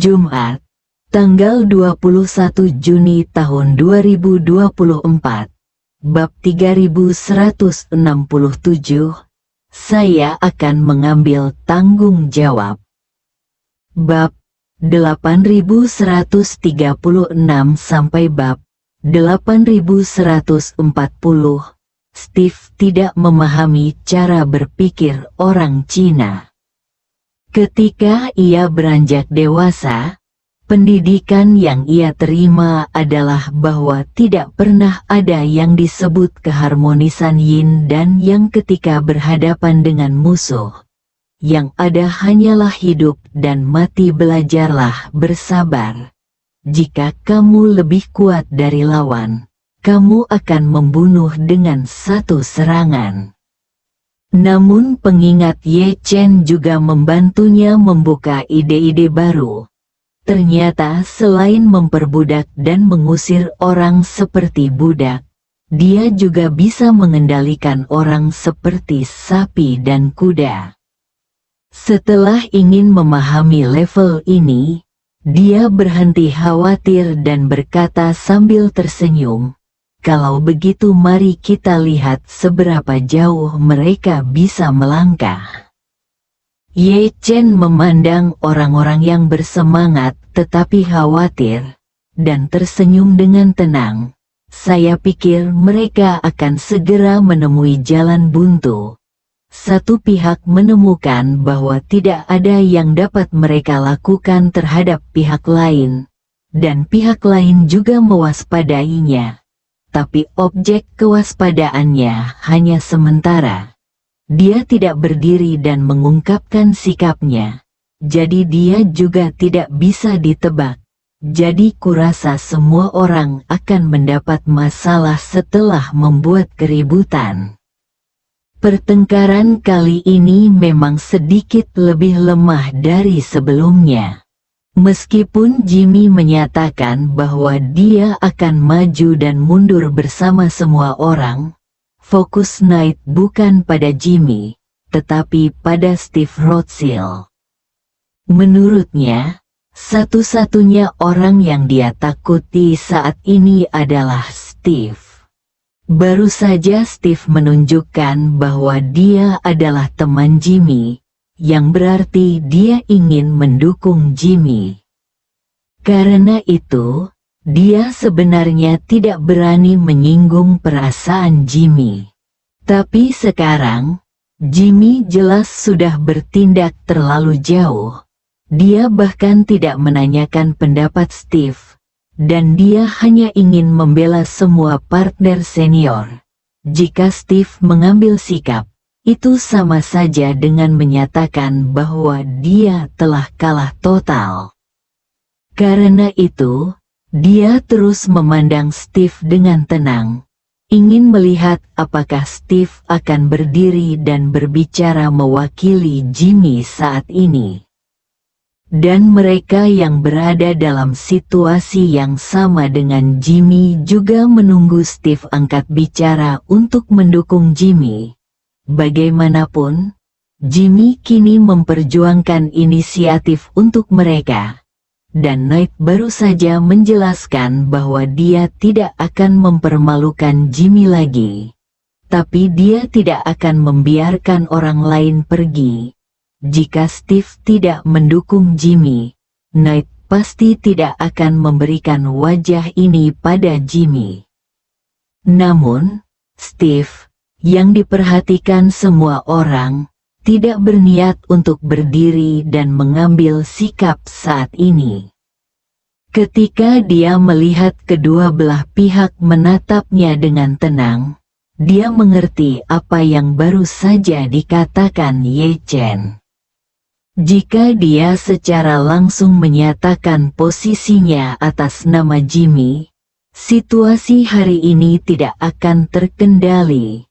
Jumat, tanggal 21 Juni tahun 2024, bab 3167, saya akan mengambil tanggung jawab. Bab 8136 sampai bab 8140, Steve tidak memahami cara berpikir orang Cina. Ketika ia beranjak dewasa, pendidikan yang ia terima adalah bahwa tidak pernah ada yang disebut keharmonisan yin dan yang ketika berhadapan dengan musuh. Yang ada hanyalah hidup dan mati. Belajarlah bersabar. Jika kamu lebih kuat dari lawan, kamu akan membunuh dengan satu serangan. Namun pengingat Ye Chen juga membantunya membuka ide-ide baru. Ternyata selain memperbudak dan mengusir orang seperti budak, dia juga bisa mengendalikan orang seperti sapi dan kuda. Setelah ingin memahami level ini, dia berhenti khawatir dan berkata sambil tersenyum, "Kalau begitu mari kita lihat seberapa jauh mereka bisa melangkah." Ye Chen memandang orang-orang yang bersemangat tetapi khawatir, dan tersenyum dengan tenang. "Saya pikir mereka akan segera menemui jalan buntu. Satu pihak menemukan bahwa tidak ada yang dapat mereka lakukan terhadap pihak lain, dan pihak lain juga mewaspadainya. Tapi objek kewaspadaannya hanya sementara. Dia tidak berdiri dan mengungkapkan sikapnya. Jadi dia juga tidak bisa ditebak. Jadi kurasa semua orang akan mendapat masalah setelah membuat keributan." Pertengkaran kali ini memang sedikit lebih lemah dari sebelumnya. Meskipun Jimmy menyatakan bahwa dia akan maju dan mundur bersama semua orang, fokus Knight bukan pada Jimmy, tetapi pada Steve Rothschild. Menurutnya, satu-satunya orang yang dia takuti saat ini adalah Steve. Baru saja Steve menunjukkan bahwa dia adalah teman Jimmy, yang berarti dia ingin mendukung Jimmy. Karena itu, dia sebenarnya tidak berani menyinggung perasaan Jimmy. Tapi sekarang, Jimmy jelas sudah bertindak terlalu jauh. Dia bahkan tidak menanyakan pendapat Steve, dan dia hanya ingin membela semua partner senior. Jika Steve mengambil sikap, itu sama saja dengan menyatakan bahwa dia telah kalah total. Karena itu, dia terus memandang Steve dengan tenang, ingin melihat apakah Steve akan berdiri dan berbicara mewakili Jimmy saat ini. Dan mereka yang berada dalam situasi yang sama dengan Jimmy juga menunggu Steve angkat bicara untuk mendukung Jimmy. Bagaimanapun, Jimmy kini memperjuangkan inisiatif untuk mereka. Dan Knight baru saja menjelaskan bahwa dia tidak akan mempermalukan Jimmy lagi. Tapi dia tidak akan membiarkan orang lain pergi. Jika Steve tidak mendukung Jimmy, Knight pasti tidak akan memberikan wajah ini pada Jimmy. Namun, Steve, yang diperhatikan semua orang, tidak berniat untuk berdiri dan mengambil sikap saat ini. Ketika dia melihat kedua belah pihak menatapnya dengan tenang, dia mengerti apa yang baru saja dikatakan Ye Chen. Jika dia secara langsung menyatakan posisinya atas nama Jimmy, situasi hari ini tidak akan terkendali.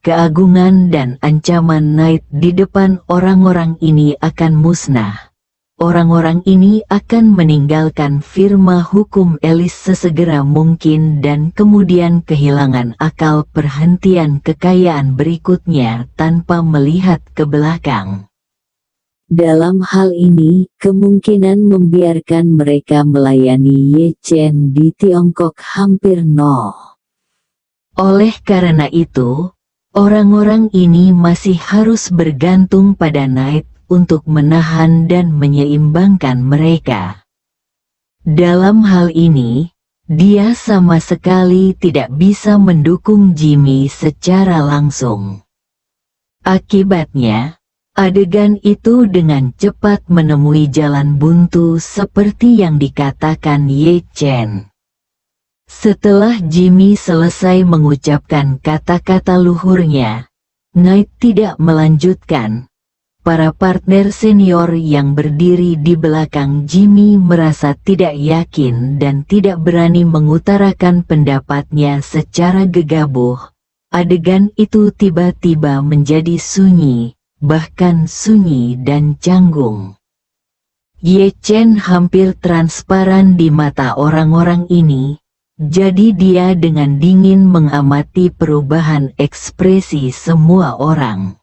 Keagungan dan ancaman Knight di depan orang-orang ini akan musnah. Orang-orang ini akan meninggalkan firma hukum Elis sesegera mungkin dan kemudian kehilangan akal perhentian kekayaan berikutnya tanpa melihat ke belakang. Dalam hal ini, kemungkinan membiarkan mereka melayani Ye Chen di Tiongkok hampir nol. Oleh karena itu, orang-orang ini masih harus bergantung pada Knight untuk menahan dan menyeimbangkan mereka. Dalam hal ini, dia sama sekali tidak bisa mendukung Jimmy secara langsung. Akibatnya, adegan itu dengan cepat menemui jalan buntu seperti yang dikatakan Ye Chen. Setelah Jimmy selesai mengucapkan kata-kata luhurnya, Knight tidak melanjutkan. Para partner senior yang berdiri di belakang Jimmy merasa tidak yakin dan tidak berani mengutarakan pendapatnya secara gegabah. Adegan itu tiba-tiba menjadi sunyi, bahkan sunyi dan canggung. Ye Chen hampir transparan di mata orang-orang ini, jadi dia dengan dingin mengamati perubahan ekspresi semua orang.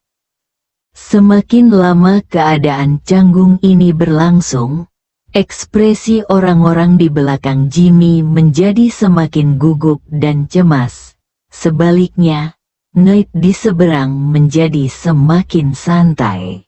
Semakin lama keadaan canggung ini berlangsung, ekspresi orang-orang di belakang Jimmy menjadi semakin gugup dan cemas. Sebaliknya, Knight di seberang menjadi semakin santai.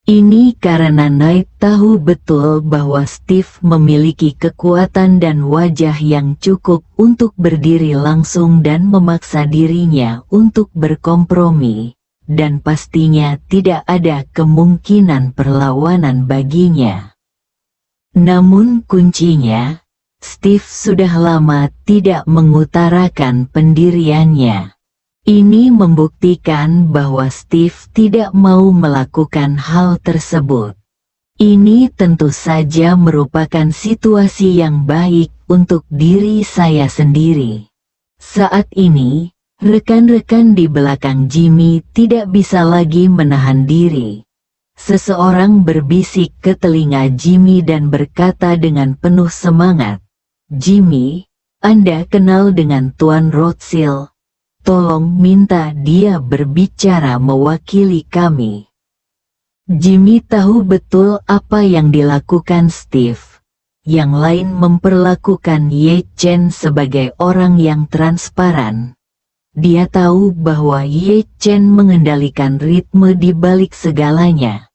Ini karena Knight tahu betul bahwa Steve memiliki kekuatan dan wajah yang cukup untuk berdiri langsung dan memaksa dirinya untuk berkompromi, dan pastinya tidak ada kemungkinan perlawanan baginya. Namun kuncinya, Steve sudah lama tidak mengutarakan pendiriannya. Ini membuktikan bahwa Steve tidak mau melakukan hal tersebut. Ini tentu saja merupakan situasi yang baik untuk diri saya sendiri. Saat ini, rekan-rekan di belakang Jimmy tidak bisa lagi menahan diri. Seseorang berbisik ke telinga Jimmy dan berkata dengan penuh semangat, "Jimmy, Anda kenal dengan Tuan Rothschild? Tolong minta dia berbicara mewakili kami." Jimmy tahu betul apa yang dilakukan Steve. Yang lain memperlakukan Ye Chen sebagai orang yang transparan. Dia tahu bahwa Ye Chen mengendalikan ritme di balik segalanya.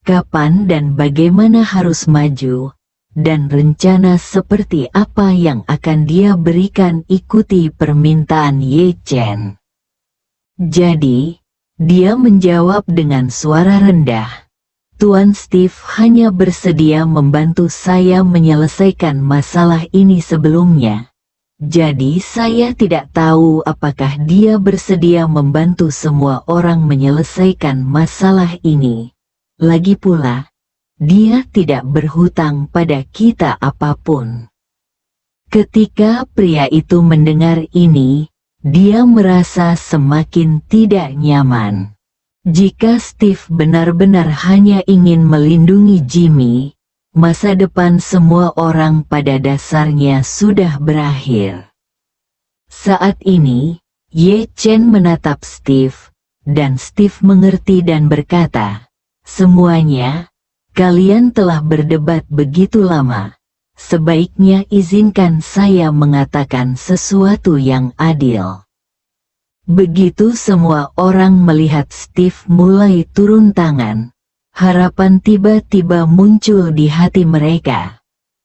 Kapan dan bagaimana harus maju, dan rencana seperti apa yang akan dia berikan ikuti permintaan Ye Chen. Jadi, dia menjawab dengan suara rendah, "Tuan Steve hanya bersedia membantu saya menyelesaikan masalah ini sebelumnya. Jadi saya tidak tahu apakah dia bersedia membantu semua orang menyelesaikan masalah ini. Lagi pula, dia tidak berhutang pada kita apapun." Ketika pria itu mendengar ini, dia merasa semakin tidak nyaman. Jika Steve benar-benar hanya ingin melindungi Jimmy, masa depan semua orang pada dasarnya sudah berakhir. Saat ini, Ye Chen menatap Steve, dan Steve mengerti dan berkata, "Semuanya, kalian telah berdebat begitu lama. Sebaiknya izinkan saya mengatakan sesuatu yang adil." Begitu semua orang melihat Steve mulai turun tangan, harapan tiba-tiba muncul di hati mereka.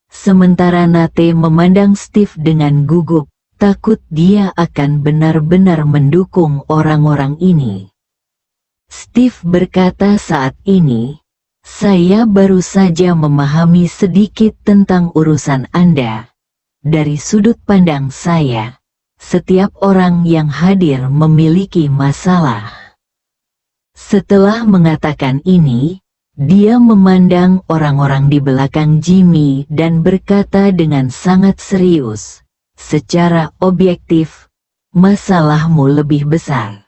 Sementara Nate memandang Steve dengan gugup, takut dia akan benar-benar mendukung orang-orang ini. Steve berkata saat ini, "Saya baru saja memahami sedikit tentang urusan Anda. Dari sudut pandang saya, setiap orang yang hadir memiliki masalah." Setelah mengatakan ini, dia memandang orang-orang di belakang Jimmy dan berkata dengan sangat serius, "Secara objektif, masalahmu lebih besar."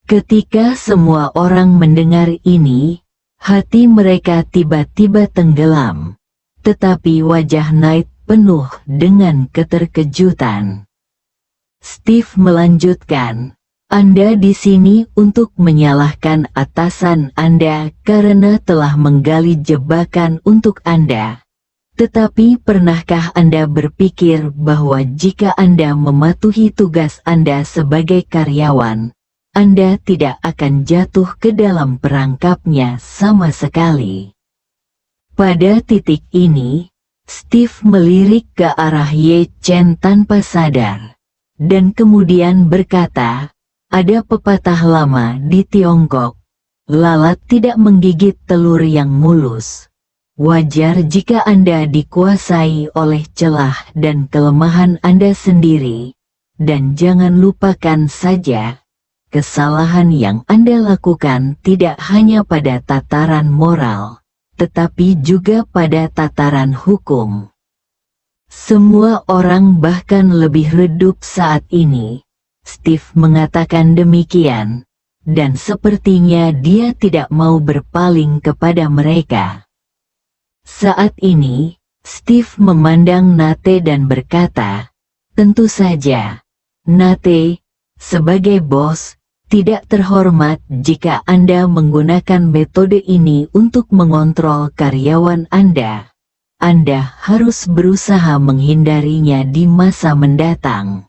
Ketika semua orang mendengar ini, hati mereka tiba-tiba tenggelam, tetapi wajah Knight penuh dengan keterkejutan. Steve melanjutkan, Anda di sini untuk menyalahkan atasan Anda karena telah menggali jebakan untuk Anda. Tetapi pernahkah Anda berpikir bahwa jika Anda mematuhi tugas Anda sebagai karyawan, Anda tidak akan jatuh ke dalam perangkapnya sama sekali? Pada titik ini, Steve melirik ke arah Ye Chen tanpa sadar, dan kemudian berkata, ada pepatah lama di Tiongkok, lalat tidak menggigit telur yang mulus. Wajar jika Anda dikuasai oleh celah dan kelemahan Anda sendiri, dan jangan lupakan saja, kesalahan yang Anda lakukan tidak hanya pada tataran moral, tetapi juga pada tataran hukum. Semua orang bahkan lebih redup saat ini. Steve mengatakan demikian, dan sepertinya dia tidak mau berpaling kepada mereka. Saat ini, Steve memandang Nate dan berkata, tentu saja, Nate, sebagai bos, tidak terhormat jika Anda menggunakan metode ini untuk mengontrol karyawan Anda. Anda harus berusaha menghindarinya di masa mendatang.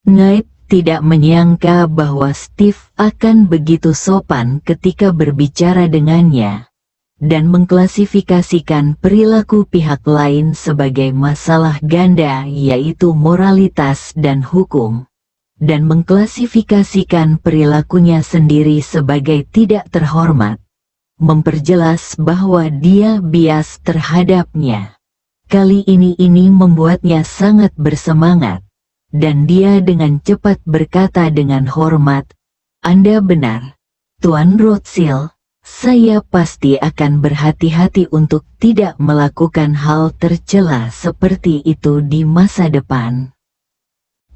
Knight tidak menyangka bahwa Steve akan begitu sopan ketika berbicara dengannya, dan mengklasifikasikan perilaku pihak lain sebagai masalah ganda yaitu moralitas dan hukum, dan mengklasifikasikan perilakunya sendiri sebagai tidak terhormat, memperjelas bahwa dia bias terhadapnya. Kali ini membuatnya sangat bersemangat. Dan dia dengan cepat berkata dengan hormat, Anda benar, Tuan Rothschild, saya pasti akan berhati-hati untuk tidak melakukan hal tercela seperti itu di masa depan.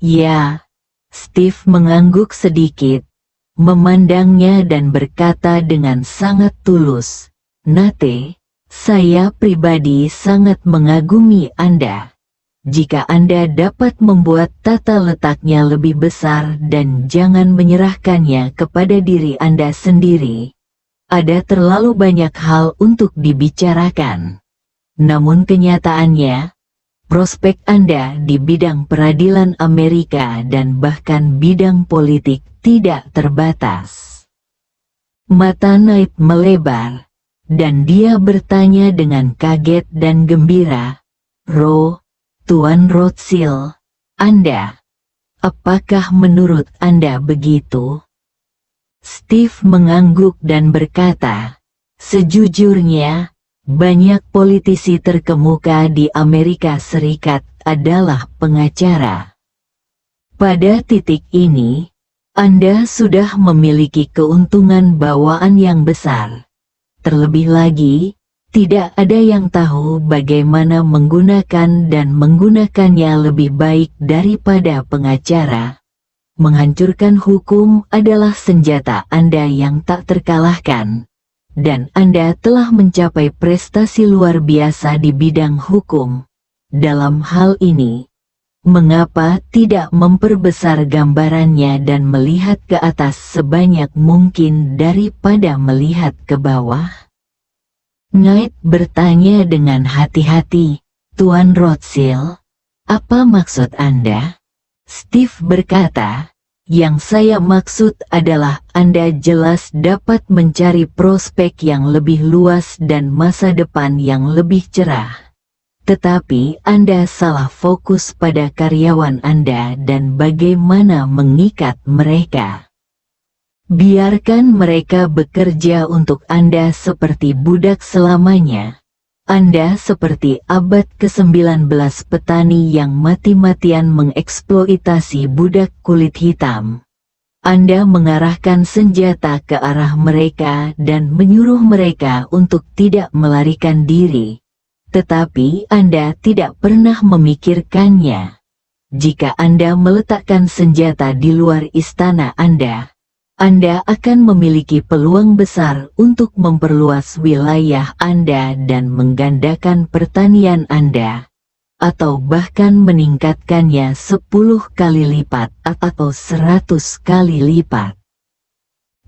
Ya, Steve mengangguk sedikit, memandangnya dan berkata dengan sangat tulus, Nate, saya pribadi sangat mengagumi Anda. Jika Anda dapat membuat tata letaknya lebih besar dan jangan menyerahkannya kepada diri Anda sendiri, ada terlalu banyak hal untuk dibicarakan. Namun kenyataannya, prospek Anda di bidang peradilan Amerika dan bahkan bidang politik tidak terbatas. Mata Knight melebar, dan dia bertanya dengan kaget dan gembira, Tuan Rothschild, apakah menurut Anda begitu? Steve mengangguk dan berkata, sejujurnya, banyak politisi terkemuka di Amerika Serikat adalah pengacara. Pada titik ini, Anda sudah memiliki keuntungan bawaan yang besar. Terlebih lagi, tidak ada yang tahu bagaimana menggunakan dan menggunakannya lebih baik daripada pengacara. Menghancurkan hukum adalah senjata Anda yang tak terkalahkan, dan Anda telah mencapai prestasi luar biasa di bidang hukum. Dalam hal ini, mengapa tidak memperbesar gambarannya dan melihat ke atas sebanyak mungkin daripada melihat ke bawah? Knight bertanya dengan hati-hati, Tuan Rothschild, apa maksud Anda? Steve berkata, yang saya maksud adalah Anda jelas dapat mencari prospek yang lebih luas dan masa depan yang lebih cerah. Tetapi Anda salah fokus pada karyawan Anda dan bagaimana mengikat mereka. Biarkan mereka bekerja untuk Anda seperti budak selamanya. Anda seperti abad ke-19 petani yang mati-matian mengeksploitasi budak kulit hitam. Anda mengarahkan senjata ke arah mereka dan menyuruh mereka untuk tidak melarikan diri. Tetapi Anda tidak pernah memikirkannya. Jika Anda meletakkan senjata di luar istana Anda akan memiliki peluang besar untuk memperluas wilayah Anda dan menggandakan pertanian Anda. atau bahkan meningkatkannya 10 kali lipat atau 100 kali lipat.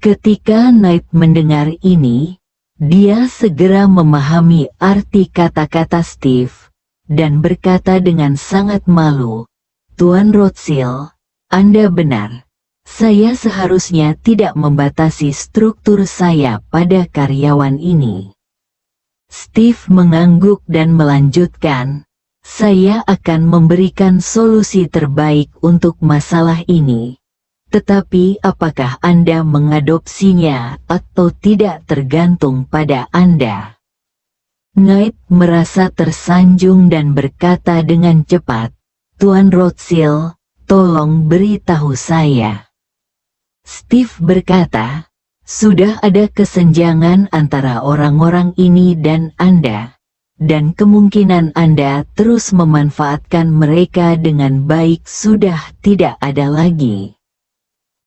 Ketika Knight mendengar ini, dia segera memahami arti kata-kata Steve, dan berkata dengan sangat malu, "Tuan Rothschild, Anda benar. Saya seharusnya tidak membatasi struktur saya pada karyawan ini." Steve mengangguk dan melanjutkan, "Saya akan memberikan solusi terbaik untuk masalah ini. Tetapi apakah Anda mengadopsinya atau tidak tergantung pada Anda." Knight merasa tersanjung dan berkata dengan cepat, "Tuan Rothschild, tolong beritahu saya." Steve berkata, "Sudah ada kesenjangan antara orang-orang ini dan Anda, dan kemungkinan Anda terus memanfaatkan mereka dengan baik sudah tidak ada lagi.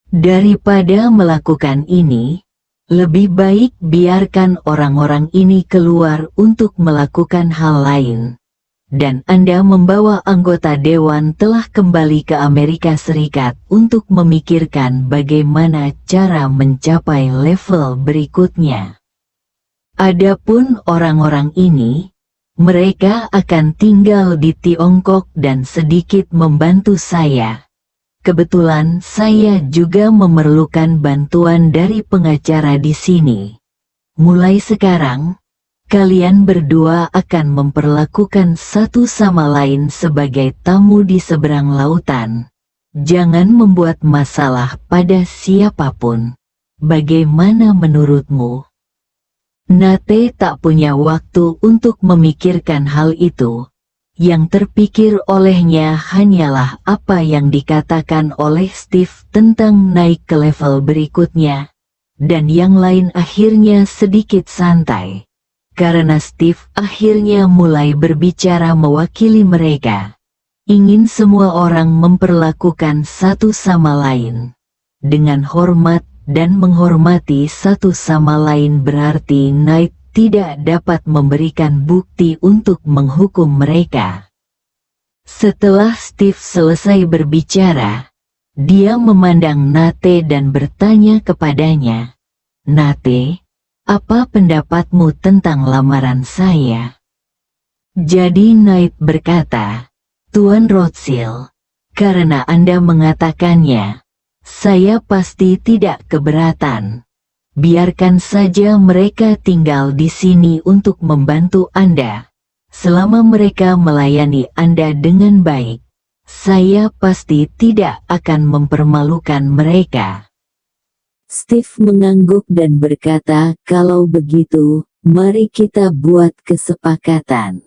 Daripada melakukan ini, lebih baik biarkan orang-orang ini keluar untuk melakukan hal lain. Dan Anda membawa anggota dewan telah kembali ke Amerika Serikat untuk memikirkan bagaimana cara mencapai level berikutnya. Adapun orang-orang ini, mereka akan tinggal di Tiongkok dan sedikit membantu saya. Kebetulan saya juga memerlukan bantuan dari pengacara di sini. Mulai sekarang, kalian berdua akan memperlakukan satu sama lain sebagai tamu di seberang lautan. Jangan membuat masalah pada siapapun. Bagaimana menurutmu?" Nate tak punya waktu untuk memikirkan hal itu. Yang terpikir olehnya hanyalah apa yang dikatakan oleh Steve tentang naik ke level berikutnya, dan yang lain akhirnya sedikit santai. Karena Steve akhirnya mulai berbicara mewakili mereka. Ingin semua orang memperlakukan satu sama lain dengan hormat, dan menghormati satu sama lain berarti Knight tidak dapat memberikan bukti untuk menghukum mereka. Setelah Steve selesai berbicara, dia memandang Nate dan bertanya kepadanya, "Nate, apa pendapatmu tentang lamaran saya?" Jadi Knight berkata, "Tuan Rothschild, karena Anda mengatakannya, saya pasti tidak keberatan. Biarkan saja mereka tinggal di sini untuk membantu Anda. Selama mereka melayani Anda dengan baik, saya pasti tidak akan mempermalukan mereka." Steve mengangguk dan berkata, "Kalau begitu, mari kita buat kesepakatan.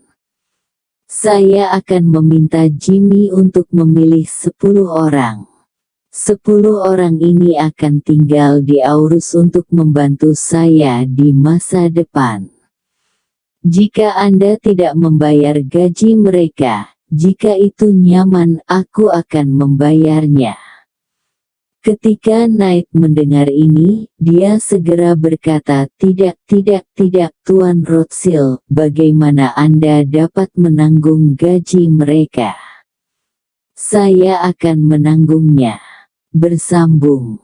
Saya akan meminta Jimmy untuk memilih 10 orang. 10 orang ini akan tinggal di Aurus untuk membantu saya di masa depan. Jika Anda tidak membayar gaji mereka, jika itu nyaman aku akan membayarnya." Ketika Knight mendengar ini, dia segera berkata, tidak, Tuan Rothschild, bagaimana Anda dapat menanggung gaji mereka? Saya akan menanggungnya." Bersambung.